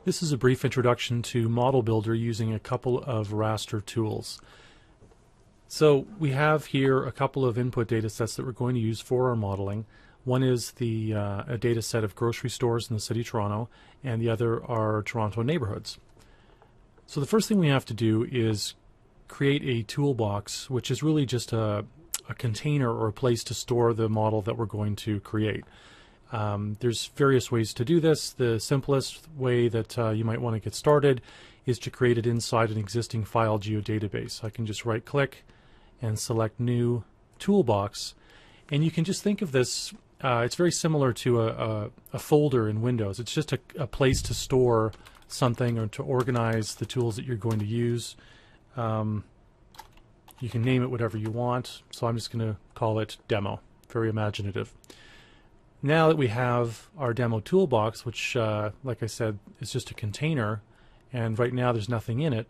This is a brief introduction to ModelBuilder using a couple of raster tools. So we have here a couple of input data sets that we're going to use for our modeling. One is a data set of grocery stores in the city of Toronto, and the other are Toronto neighborhoods. So the first thing we have to do is create a toolbox, which is really just a container or a place to store the model that we're going to create. There's various ways to do this. The simplest way that you might want to get started is to create it inside an existing file geodatabase. I can just right click and select new toolbox, and you can just think of this, it's very similar to a folder in Windows. It's just a place to store something or to organize the tools that you're going to use. You can name it whatever you want, so I'm just going to call it Demo. Very imaginative. Now that we have our demo toolbox, which like I said is just a container, and right now there's nothing in it,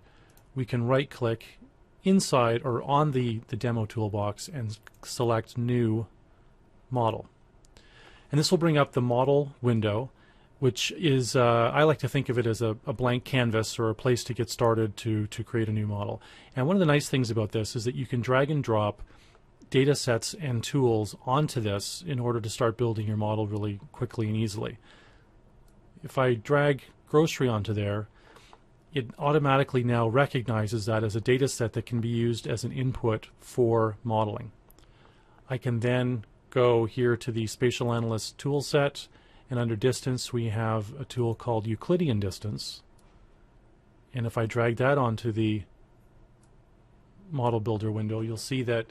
we can right click inside or on the demo toolbox and select New Model. And this will bring up the model window, which is, I like to think of it as a blank canvas or a place to get started to create a new model. And one of the nice things about this is that you can drag and drop data sets and tools onto this in order to start building your model really quickly and easily. If I drag grocery onto there, it automatically now recognizes that as a data set that can be used as an input for modeling. I can then go here to the Spatial Analyst tool set, and under distance we have a tool called Euclidean distance, and if I drag that onto the Model Builder window, you'll see that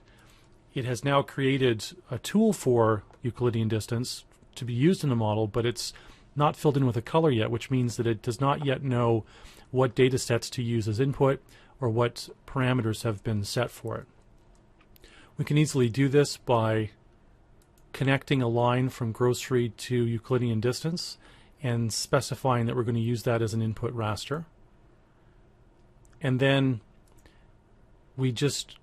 it has now created a tool for Euclidean distance to be used in the model, but it's not filled in with a color yet, which means that it does not yet know what data sets to use as input or what parameters have been set for it. We can easily do this by connecting a line from grocery to Euclidean distance and specifying that we're going to use that as an input raster. And then we just,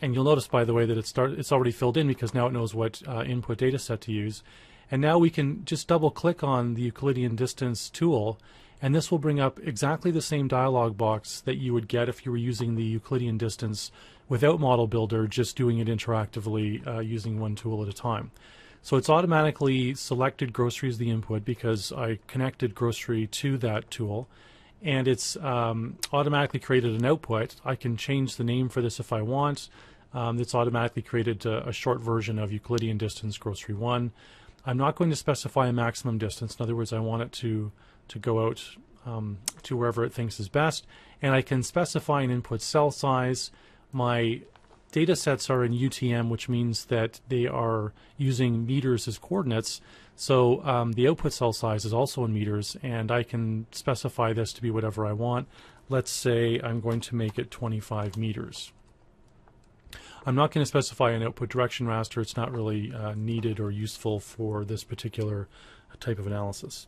and you'll notice, by the way, that it's already filled in because now it knows what input data set to use. And now we can just double click on the Euclidean distance tool, and this will bring up exactly the same dialog box that you would get if you were using the Euclidean distance without ModelBuilder, just doing it interactively using one tool at a time. So it's automatically selected grocery as the input because I connected grocery to that tool, and it's automatically created an output. I can change the name for this if I want. It's automatically created a short version of Euclidean distance grocery 1. I'm not going to specify a maximum distance. In other words, I want it to go out to wherever it thinks is best, and I can specify an input cell size. My data sets are in UTM, which means that they are using meters as coordinates, so the output cell size is also in meters, and I can specify this to be whatever I want. Let's say I'm going to make it 25 meters. I'm not going to specify an output direction raster. It's not really needed or useful for this particular type of analysis.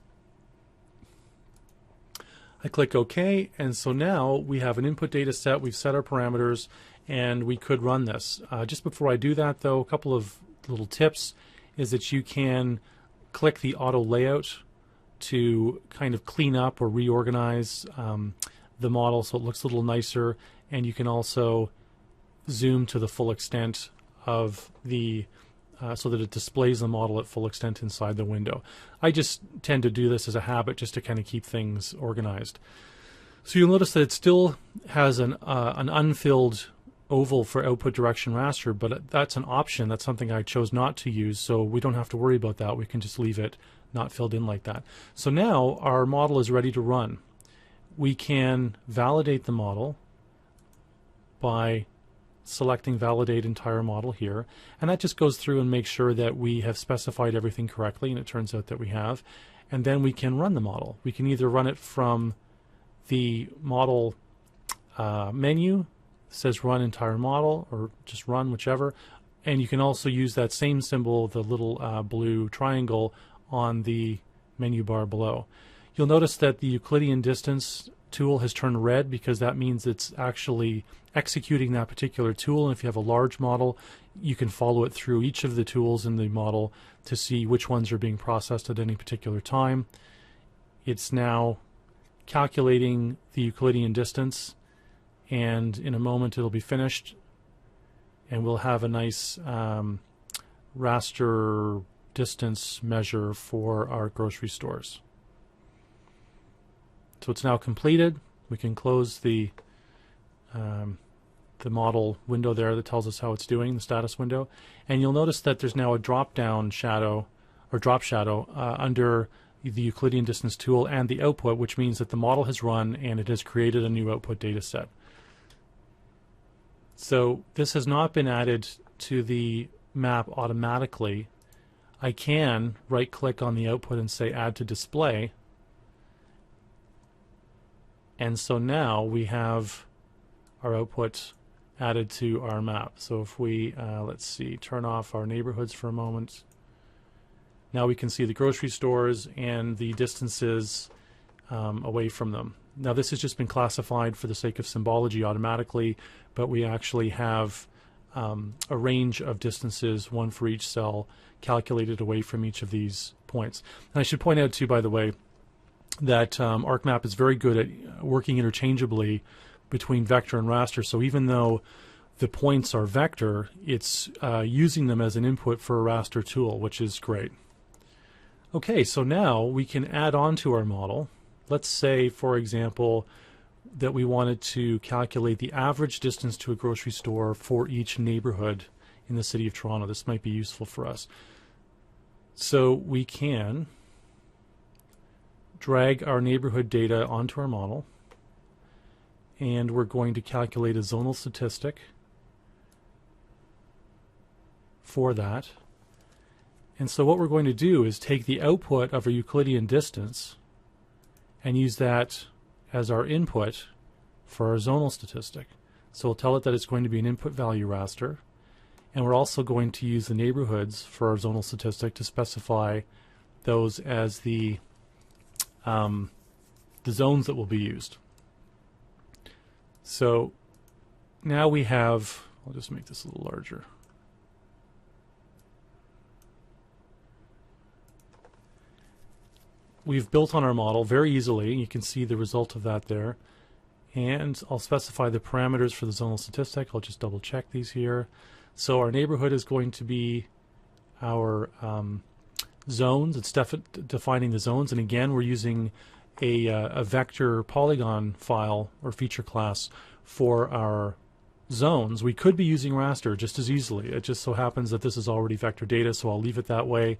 I click OK, and so now we have an input data set. We've set our parameters, and we could run this. Just before I do that, though, a couple of little tips is that you can click the auto layout to kind of clean up or reorganize the model so it looks a little nicer, and you can also zoom to the full extent of the so that it displays the model at full extent inside the window. I just tend to do this as a habit just to kind of keep things organized. So you'll notice that it still has an unfilled oval for output direction raster, but that's an option. That's something I chose not to use, so we don't have to worry about that. We can just leave it not filled in like that. So now our model is ready to run. We can validate the model by selecting Validate Entire Model here, and that just goes through and makes sure that we have specified everything correctly, and it turns out that we have. And then we can run the model. We can either run it from the model menu, says Run Entire Model, or just Run, whichever, and you can also use that same symbol, the little blue triangle, on the menu bar below. You'll notice that the Euclidean distance tool has turned red because that means it's actually executing that particular tool, and if you have a large model you can follow it through each of the tools in the model to see which ones are being processed at any particular time. it's now calculating the Euclidean distance, and in a moment it'll be finished, and we'll have a nice raster distance measure for our grocery stores. So it's now completed. We can close the model window there that tells us how it's doing, the status window, and you'll notice that there's now a drop-down shadow or drop shadow under the Euclidean distance tool and the output, which means that the model has run and it has created a new output data set. So this has not been added to the map automatically. I can right-click on the output and say Add to Display, and so now we have our output added to our map. So if we, let's see, turn off our neighborhoods for a moment, now we can see the grocery stores and the distances away from them. Now this has just been classified for the sake of symbology automatically, but we actually have a range of distances, one for each cell, calculated away from each of these points. And I should point out too, by the way, that ArcMap is very good at working interchangeably between vector and raster. So even though the points are vector, it's using them as an input for a raster tool, which is great. Okay, so now we can add on to our model. Let's say, for example, that we wanted to calculate the average distance to a grocery store for each neighborhood in the city of Toronto. This might be useful for us. So we can drag our neighborhood data onto our model, and we're going to calculate a zonal statistic for that. And so what we're going to do is take the output of a Euclidean distance and use that as our input for our zonal statistic. So we'll tell it that it's going to be an input value raster, and we're also going to use the neighborhoods for our zonal statistic to specify those as the zones that will be used. So now we have, I'll just make this a little larger. We've built on our model very easily. You can see the result of that there. And I'll specify the parameters for the zonal statistic. I'll just double check these here. So our neighborhood is going to be our zones. It's defining the zones. And again, we're using a vector polygon file or feature class for our zones. We could be using raster just as easily. It just so happens that this is already vector data, so I'll leave it that way.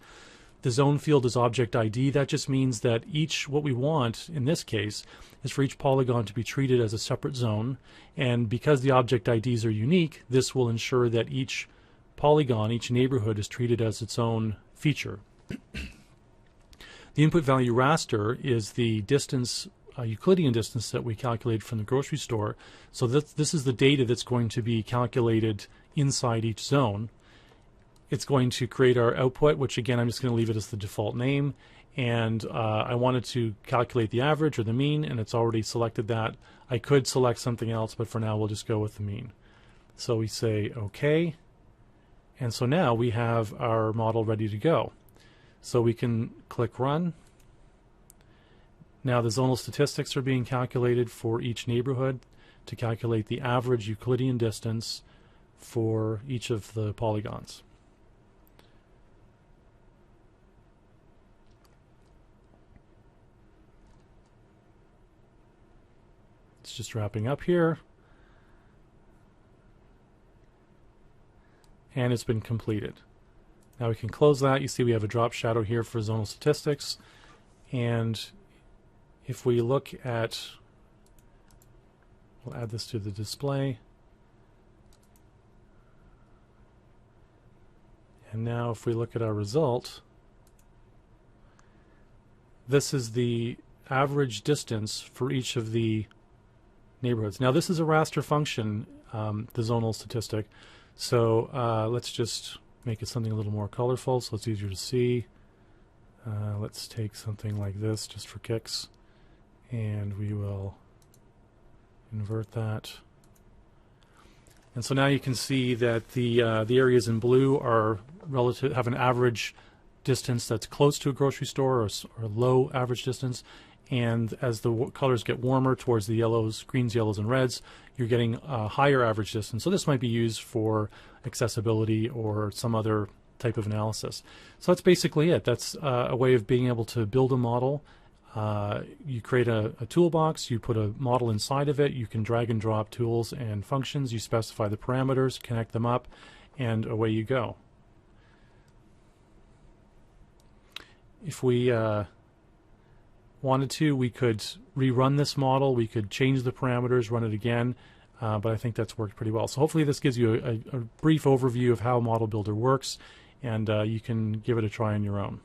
The zone field is object ID. That just means that what we want in this case is for each polygon to be treated as a separate zone, and because the object IDs are unique, this will ensure that each polygon, each neighborhood, is treated as its own feature. The input value raster is the distance, Euclidean distance that we calculated from the grocery store. So this is the data that's going to be calculated inside each zone. It's going to create our output, which again I'm just going to leave it as the default name, and I wanted to calculate the average or the mean, and it's already selected that. I could select something else, but for now we'll just go with the mean. So we say OK, and so now we have our model ready to go. So we can click Run. Now the zonal statistics are being calculated for each neighborhood to calculate the average Euclidean distance for each of the polygons. It's just wrapping up here, and it's been completed. Now we can close that. You see we have a drop shadow here for zonal statistics, and if we look at, we'll add this to the display, and now if we look at our result, this is the average distance for each of the neighborhoods. Now this is a raster function, the zonal statistic, so let's just make it something a little more colorful so it's easier to see. Let's take something like this just for kicks, and we will invert that. And so now you can see that the areas in blue are have an average distance that's close to a grocery store or low average distance. And as the colors get warmer towards the yellows, greens, yellows, and reds, you're getting a higher average distance. So this might be used for accessibility or some other type of analysis. So that's basically it. That's a way of being able to build a model. You create a toolbox, you put a model inside of it, you can drag and drop tools and functions, you specify the parameters, connect them up, and away you go. If we wanted to, we could rerun this model, we could change the parameters, run it again, but I think that's worked pretty well. So hopefully this gives you a brief overview of how Model Builder works, and you can give it a try on your own.